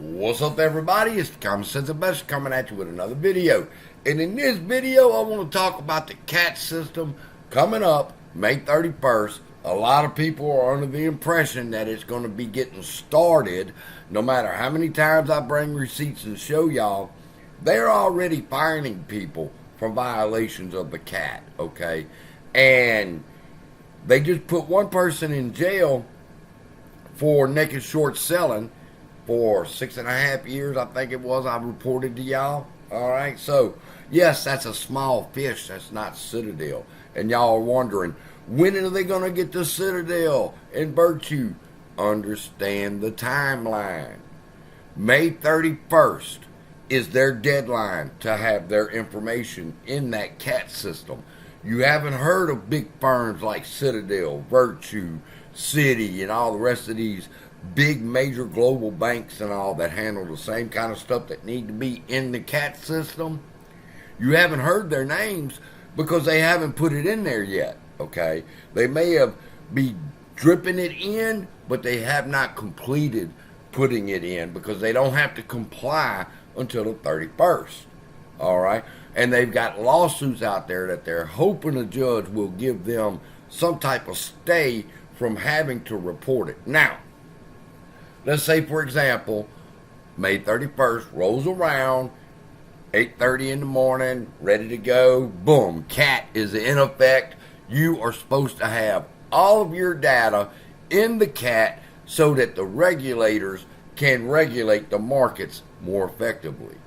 What's up, everybody? It's the Common Sense of Best coming at you with another video. And in this video, I want to talk about the CAT system coming up May 31st. A lot of people are under the impression that it's going to be getting started. No matter how many times I bring receipts and show y'all, they're already fining people for violations of the CAT, okay? And they just put one person in jail for naked short selling for 6.5 years, I think it was, I reported to y'all. All right, so yes, that's a small fish. That's not Citadel. And y'all are wondering, when are they going to get to Citadel and Virtue? Understand the timeline. May 31st is their deadline to have their information in that CAT system. You haven't heard of big firms like Citadel, Virtue, Citi, and all the rest of these big major global banks and all that handle the same kind of stuff that need to be in the CAT system. You haven't heard their names because they haven't put it in there yet, okay? They may have be dripping it in, but they have not completed putting it in because they don't have to comply until the 31st, all right? And they've got lawsuits out there that they're hoping a judge will give them some type of stay from having to report it. Now, let's say, for example, May 31st rolls around, 8:30 in the morning, ready to go, boom, CAT is in effect. You are supposed to have all of your data in the CAT so that the regulators can regulate the markets more effectively.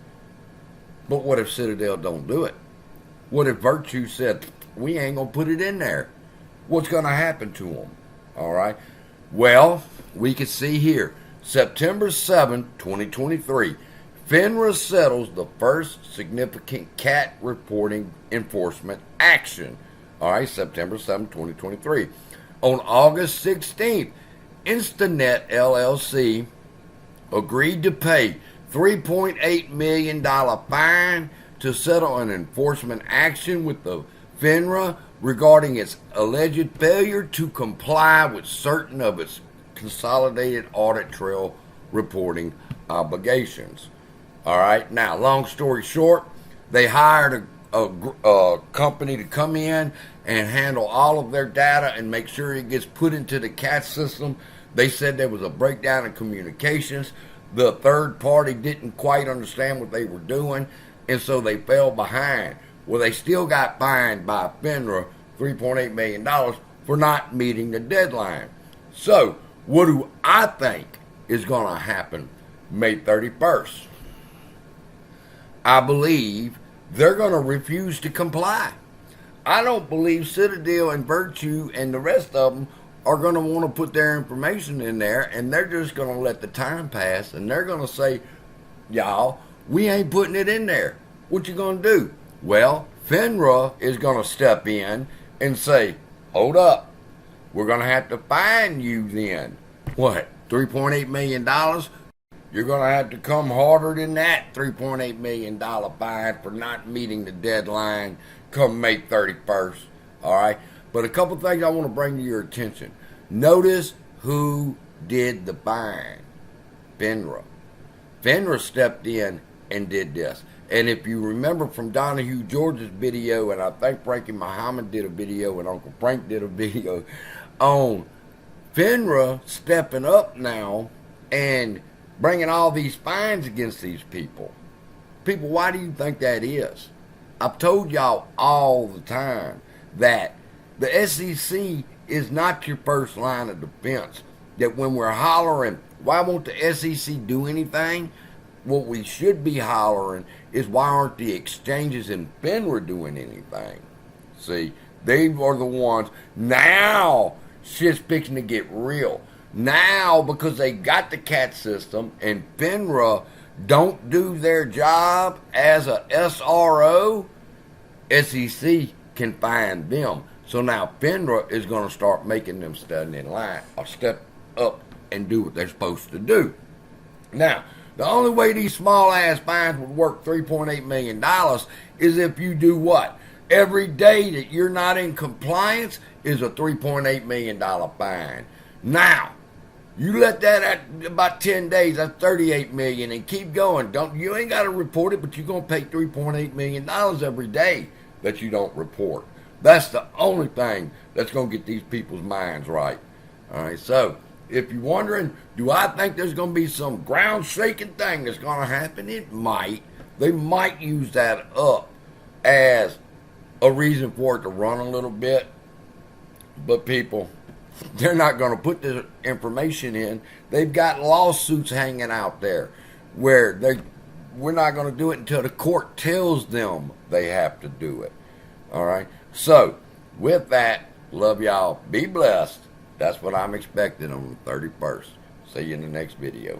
But what if Citadel don't do it? What if Virtue said, we ain't going to put it in there? What's going to happen to them? All right. Well, we can see here, September 7, 2023, FINRA settles the first significant CAT reporting enforcement action. All right, September 7, 2023. On August 16th, Instanet LLC agreed to pay $3.8 million fine to settle an enforcement action with the FINRA regarding its alleged failure to comply with certain of its consolidated audit trail reporting obligations. All right, now, long story short, they hired a company to come in and handle all of their data and make sure it gets put into the CAT system. They said there was a breakdown in communications. The third party didn't quite understand what they were doing, and so they fell behind. Well, they still got fined by FINRA $3.8 million for not meeting the deadline. So, what do I think is going to happen May 31st? I believe they're going to refuse to comply. I don't believe Citadel and Virtue and the rest of them are going to want to put their information in there, and they're just going to let the time pass, and they're going to say, y'all, we ain't putting it in there. What you going to do? Well, FINRA is going to step in and say, hold up, we're going to have to fine you then. What, $3.8 million? You're going to have to come harder than that $3.8 million fine for not meeting the deadline come May 31st. All right? But a couple things I want to bring to your attention. Notice who did the fine. FINRA. FINRA stepped in and did this. And if you remember from Donahue George's video, and I think Frankie Muhammad did a video, and Uncle Frank did a video on FINRA stepping up now and bringing all these fines against these people. People, why do you think that is? I've told y'all all the time that the SEC is not your first line of defense. That when we're hollering, why won't the SEC do anything? What we should be hollering is, why aren't the exchanges in FINRA doing anything? See, they are the ones. Now, shit's fixing to get real. Now, because they got the CAT system and FINRA don't do their job as a SRO, SEC can find them. So now FINRA is going to start making them stand in line or step up and do what they're supposed to do. Now, the only way these small-ass fines would work $3.8 million is if you do what? Every day that you're not in compliance is a $3.8 million fine. Now, You let that at about 10 days, that's $38 million, and keep going. You ain't got to report it, but you're going to pay $3.8 million every day that you don't report. That's the only thing that's going to get these people's minds right. All right, so if you're wondering, do I think there's going to be some ground-shaking thing that's going to happen? It might. They might use that up as a reason for it to run a little bit. But people, they're not going to put the information in. They've got lawsuits hanging out there where we're not going to do it until the court tells them they have to do it. All right? So, with that, love y'all. Be blessed. That's what I'm expecting on the 31st. See you in the next video.